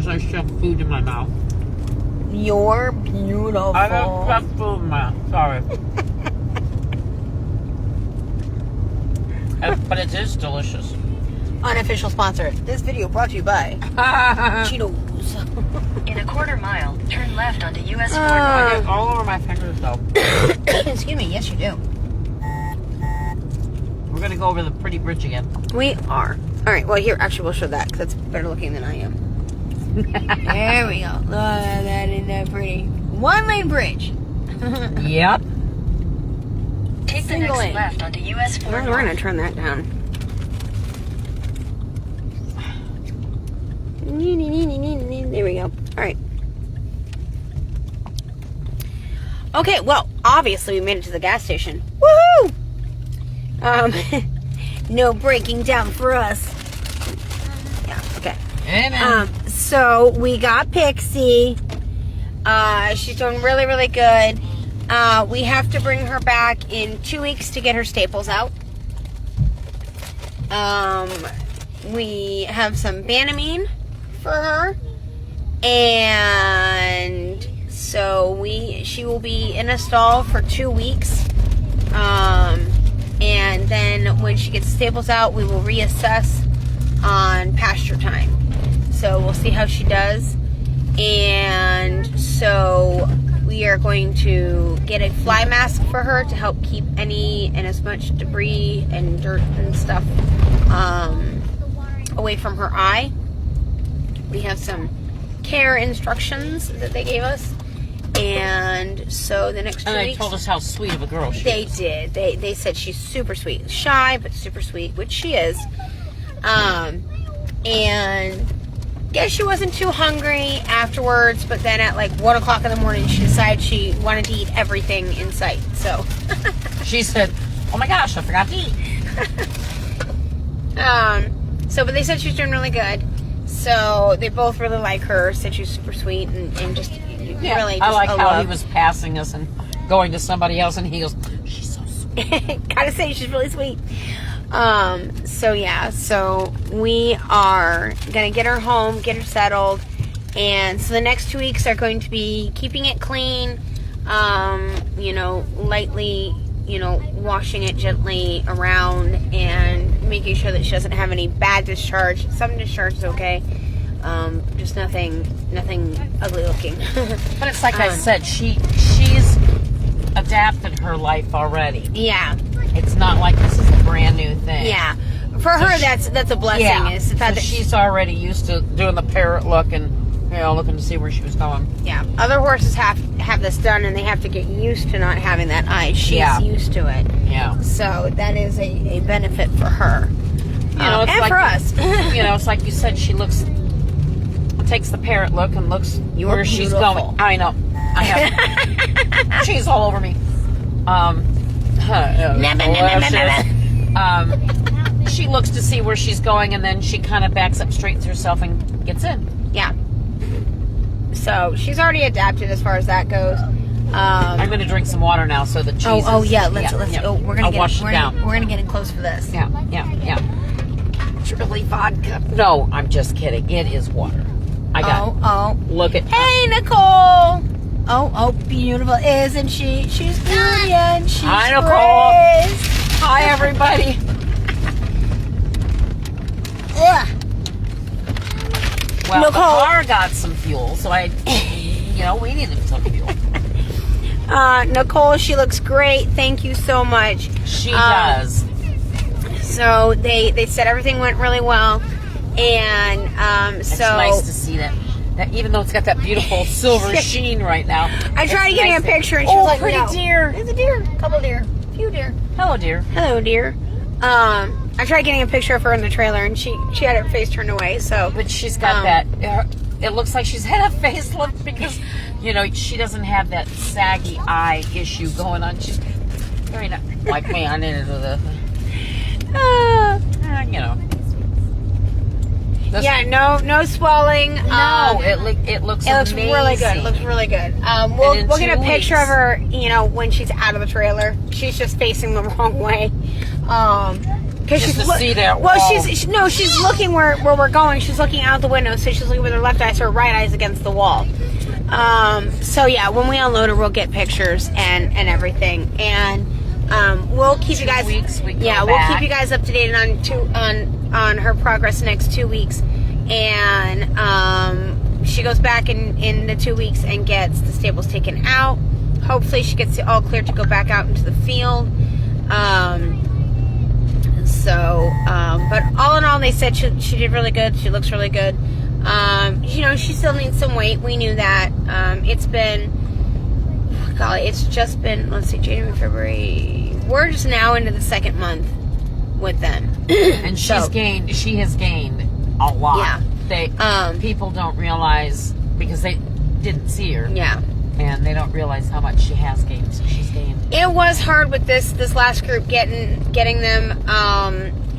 realize I still have food in my mouth. You're beautiful. I don't have food in my mouth. Sorry. But it is delicious. Unofficial sponsor. This video brought to you by Cheetos. In a quarter mile, turn left onto US 4 I get all over my fingers, though. Excuse me. Yes, you do. We're going to go over the pretty bridge again. We are. All right. Well, here, actually, we'll show that because that's better looking than I am. There we go. Look at that. Isn't that pretty? One-lane bridge. Yep. Take the next left onto US 4 We're going to turn that down. There we go. All right. Okay, well, obviously we made it to the gas station. Woohoo! No breaking down for us. Yeah, okay. Amen. So we got Pixie. She's doing really, really good. We have to bring her back in 2 weeks to get her staples out. We have some Banamine for her, and so she will be in a stall for 2 weeks, and then when she gets staples out, we will reassess on pasture time. So we'll see how she does, and so we are going to get a fly mask for her to help keep any and as much debris and dirt and stuff away from her eye. We have some care instructions that they gave us, and so the next 2 And they weeks, told us how sweet of a girl she is. They did. They said she's super sweet, shy but super sweet, which she is. And guess she wasn't too hungry afterwards, but then at like 1 o'clock in the morning, she decided she wanted to eat everything in sight. So She said, "Oh my gosh, I forgot to eat." but they said she's doing really good. So they both really like her. Said she's super sweet and just really. Just I like how love. he was passing us and going to somebody else, and he goes, "She's so sweet." Gotta say, she's really sweet. So we are gonna get her home, get her settled, and so the next 2 weeks are going to be keeping it clean, lightly, washing it gently around and making sure that she doesn't have any bad discharge. Some discharge is okay, just nothing ugly looking. But it's like I said, she's adapted her life already. Yeah. It's not like this is a brand new thing. Yeah. For her, that's a blessing. Yeah. Is the fact So that she's already used to doing the parrot look and looking to see where she was going. Yeah. Other horses have this done, and they have to get used to not having that eye. She's used to it. Yeah. So that is a benefit for her. It's and like, for us. It's like you said, she takes the parrot look and looks where she's beautiful. going. I know. I have. She's all over me. She looks to see where she's going, and then she kind of backs up, straightens herself, and gets in. Yeah. So she's already adapted as far as that goes. I'm going to drink some water now, so the cheese. Let's. Oh, we're gonna wash it down. We're gonna get in close for this. Yeah. It's really vodka. No, I'm just kidding. It is water. I got it. Look at. Hey, Nicole. Oh, beautiful, isn't she? She's brilliant. She's Hi, Nicole. Grace. Hi, everybody. Ugh. Well, Nicole. the car got some fuel, so we needed some fuel. Nicole, she looks great. Thank you so much. She does. So they said everything went really well, and It's nice to see that even though it's got that beautiful silver sheen right now. I tried getting a picture, and she was like, "No, deer. It's a deer. Couple deer. Few deer. Hello, dear. Hello, deer." I tried getting a picture of her in the trailer, and she had her face turned away. So, But she's got that. It looks like she's had a facelift because she doesn't have that saggy eye issue going on. She's very not like me. I needed the. no swelling. No, it looks amazing. Really good. It looks really good. We'll get a picture of her, when she's out of the trailer. She's just facing the wrong way. because Just she's to see that well, wall. she's looking where we're going. She's looking out the window, so she's looking with her left eye, so her right eye is against the wall. So yeah, when we unload her, we'll get pictures and everything, and we'll keep you guys. 2 weeks. We'll keep you guys up to date on her progress next 2 weeks, and she goes back in the 2 weeks and gets the stables taken out. Hopefully, she gets all clear to go back out into the field. But all in all, they said she did really good. She looks really good. She still needs some weight. We knew that. It's just been, let's see, January, February. We're just now into the 2nd month with them. And she has gained a lot. Yeah. People don't realize, because they didn't see her. Yeah. And they don't realize how much she has gained. So she's gained. It was hard with this last group getting them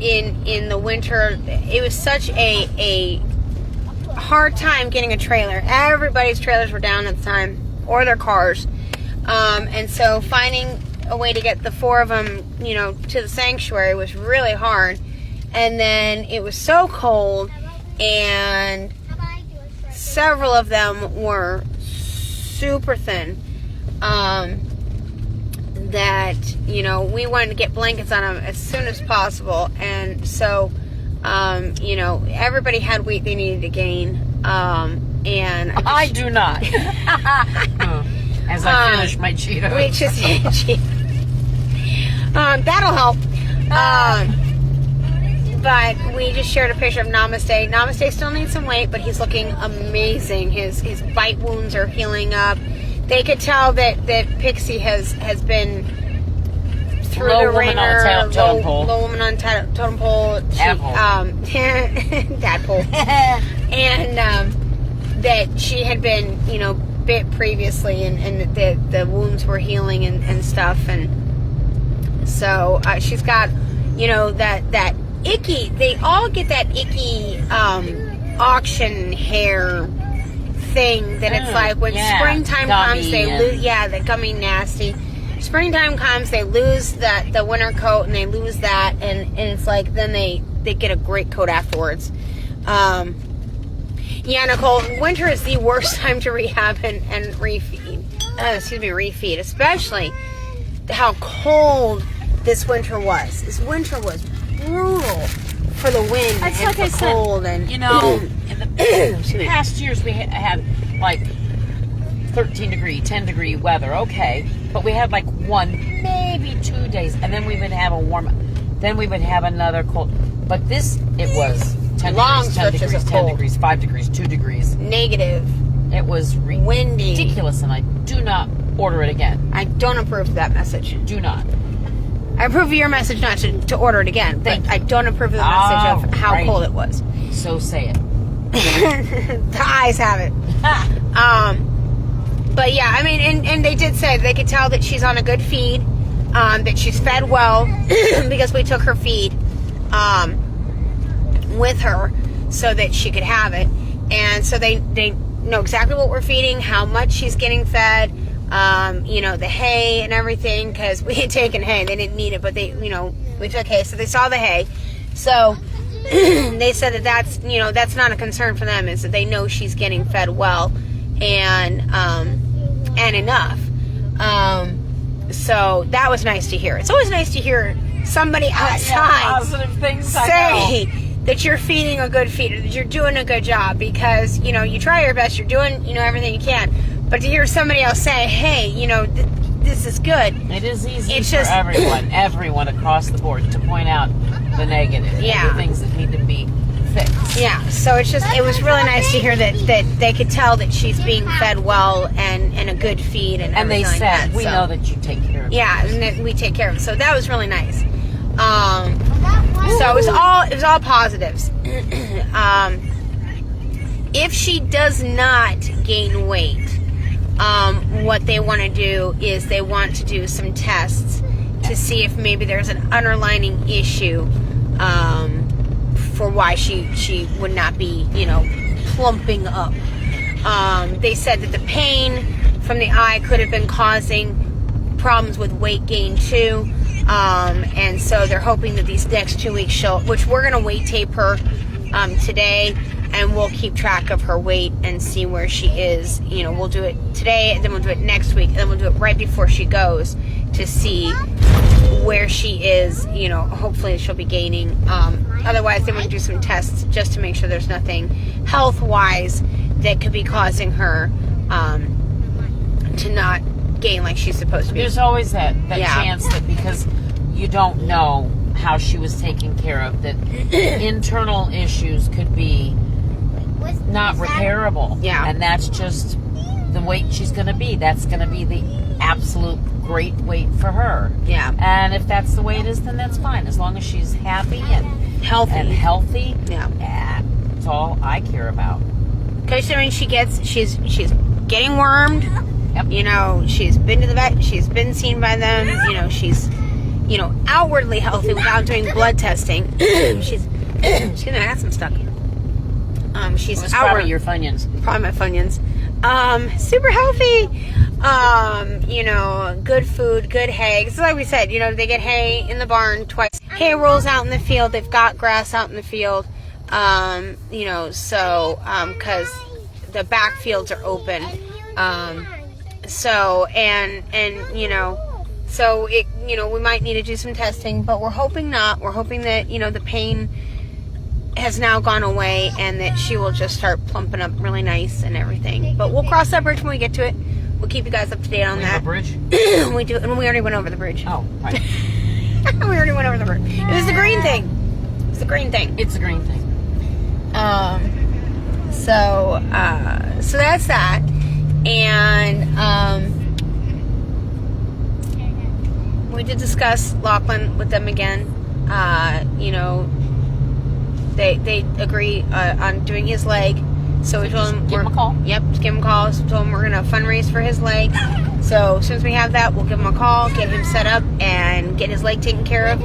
in the winter. It was such a hard time getting a trailer. Everybody's trailers were down at the time, or their cars, and so finding a way to get the 4 of them, to the sanctuary was really hard. And then it was so cold, and several of them were super thin, that we wanted to get blankets on them as soon as possible. And so everybody had weight they needed to gain, and I do not. As I finish my Cheetos. Which is that'll help. But we just shared a picture of Namaste. Namaste still needs some weight, but he's looking amazing. His bite wounds are healing up. They could tell that Pixie has been through Low the woman ringer. on totem pole. Low woman on totem pole. Tadpole. And that she had been, bit previously, and the wounds were healing and stuff. And so she's got, that icky, they all get that icky auction hair thing that it's like when springtime comes, they lose, the gummy nasty. Springtime comes, they lose the winter coat, and they lose that, and it's like then they get a great coat afterwards. Nicole, winter is the worst time to rehab and refeed. Refeed, especially how cold this winter was. This winter was brutal for the wind and like for I said, cold. And in the past years, we had like 13 degree, 10 degree weather, okay, but we had like 1, maybe 2 days, and then we would have a warm, then we would have another cold. But this, it was 10 long degrees, 10 stretches degrees, of 10 cold. degrees, 5 degrees, 2 degrees. Negative. It was Windy. ridiculous, and I do not order it again. I don't approve of that message. Do not. I approve of your message not to order it again, but I don't approve of the message of how cold it was. So say it. The eyes have it. But yeah, I mean, and they did say they could tell that she's on a good feed, that she's fed well, because we took her feed with her so that she could have it. And so they know exactly what we're feeding, how much she's getting fed, the hay and everything, because we had taken hay. They didn't need it, but we took hay, so they saw the hay. So they said that's not a concern for them, is that they know she's getting fed well and enough. So that was nice to hear. It's always nice to hear somebody outside positive things say that you're feeding a good feed, or that you're doing a good job, because you try your best, you're doing everything you can, but to hear somebody else say, hey, this is good. It is easy for everyone across the board to point out the negative, the things that need to be fixed. Yeah, so it was really nice to hear that they could tell that she's being fed well and a good feed and everything. And they said, like that. we know that you take care of it. Yeah, and that we take care of it. So that was really nice. So it was all positives. If she does not gain weight, what they want to do is they want to do some tests to see if maybe there's an underlying issue for why she would not be, plumping up. They said that the pain from the eye could have been causing problems with weight gain too. And so they're hoping that these next 2 weeks which we're going to weight tape her today, and we'll keep track of her weight and see where she is. You know, we'll do it today, and then we'll do it next week, and then we'll do it right before she goes to see where she is. You know, hopefully she'll be gaining. Otherwise, then we'll do some tests just to make sure there's nothing health-wise that could be causing her to not gain like she's supposed to be. There's always that chance that because you don't know how she was taken care of, that internal issues could be not repairable. Yeah. And that's just the weight she's going to be. That's going to be the absolute great weight for her. Yeah. And if that's the way it is, then that's fine. As long as she's happy and healthy. Yeah. That's all I care about. Considering she's getting wormed. Yep. You know, she's been to the vet. She's been seen by them. You know, she's, you know, outwardly healthy without doing blood testing. She's excuse me, I got some stuck. She's It was probably your Funyuns. Probably my Funyuns. Super healthy. You know, good food, good hay. It's like we said, you know, they get hay in the barn twice. Hay rolls out in the field. They've got grass out in the field. You know, so, cause the back fields are open. So, and, you know, so it, you know, we might need to do some testing, but we're hoping not. We're hoping that, you know, the pain has now gone away and that she will just start plumping up really nice and everything. But we'll cross that bridge when we get to it. We'll keep you guys up to date on that. Bridge? We do, and we already went over the bridge. Oh, right. We already went over the bridge. It was the green thing. It's the green thing. It's a green thing. So that's that. And, we did discuss Lachlan with them again. You know, they agree on doing his leg. So we told him, give him a call. Yep, just give him a call. So we told him we're gonna fundraise for his leg. So as soon as we have that, we'll give him a call, get him set up, and get his leg taken care of.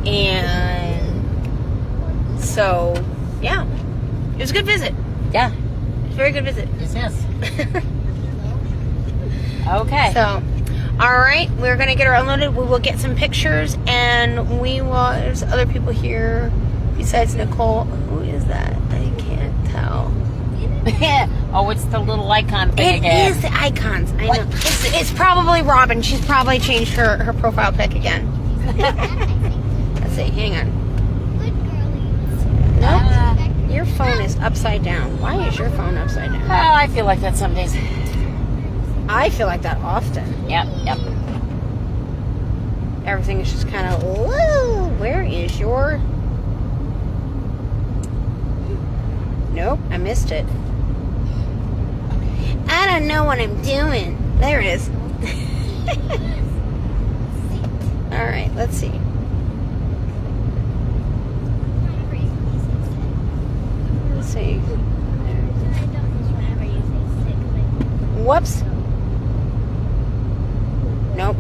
And so, yeah, it was a good visit. Yeah, It was a very good visit. yes. Okay. So, all right, we're gonna get her unloaded. We will get some pictures, and we will. There's other people here besides Nicole. Who is that? I can't tell. Oh, it's the little icon thing It again. is the icons. I What know. is it? It's probably Robin. She's probably changed her profile pic again. Let's see. Hang on. Nope. Your phone is upside down. Why is your phone upside down? Oh, I feel like that some days. I feel like that often. Yep. Everything is just kind of, whoa, where is your... Nope, I missed it. I don't know what I'm doing. There it is. Alright, let's see. Let's see. Whoops. Nope.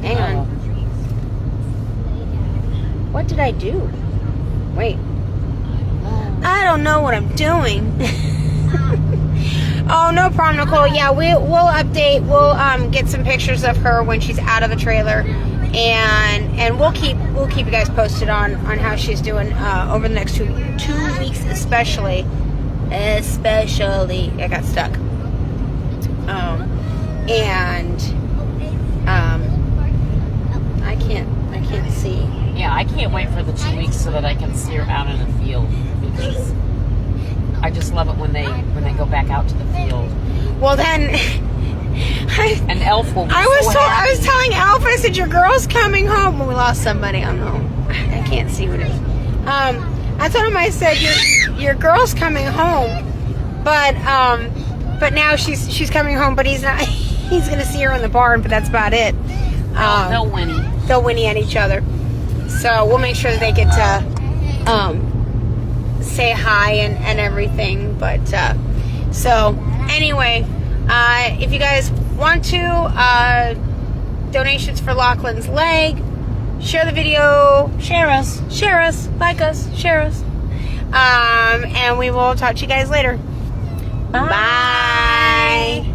Hang on. What did I do? Wait. I don't know what I'm doing. Oh, no problem, Nicole. Yeah, we'll update. We'll get some pictures of her when she's out of the trailer, and we'll keep you guys posted on how she's doing over the next two weeks, especially. I got stuck. I can't see. Yeah, I can't wait for the 2 weeks so that I can see her out in the field, because I just love it when they go back out to the field. Well, then, And Elf will be I was happy. telling Alf, I said, your girl's coming home. When we lost somebody, I don't know. I can't see what it is. I told him, I said, your girl's coming home, but now she's coming home, but he's not. He's gonna see her in the barn, but that's about it. They'll whinny. They'll whinny at each other. So we'll make sure that they get to say hi and everything. But so anyway, if you guys want to donations for Lachlan's leg, share the video, share us, like us, share us, and we will talk to you guys later. Bye.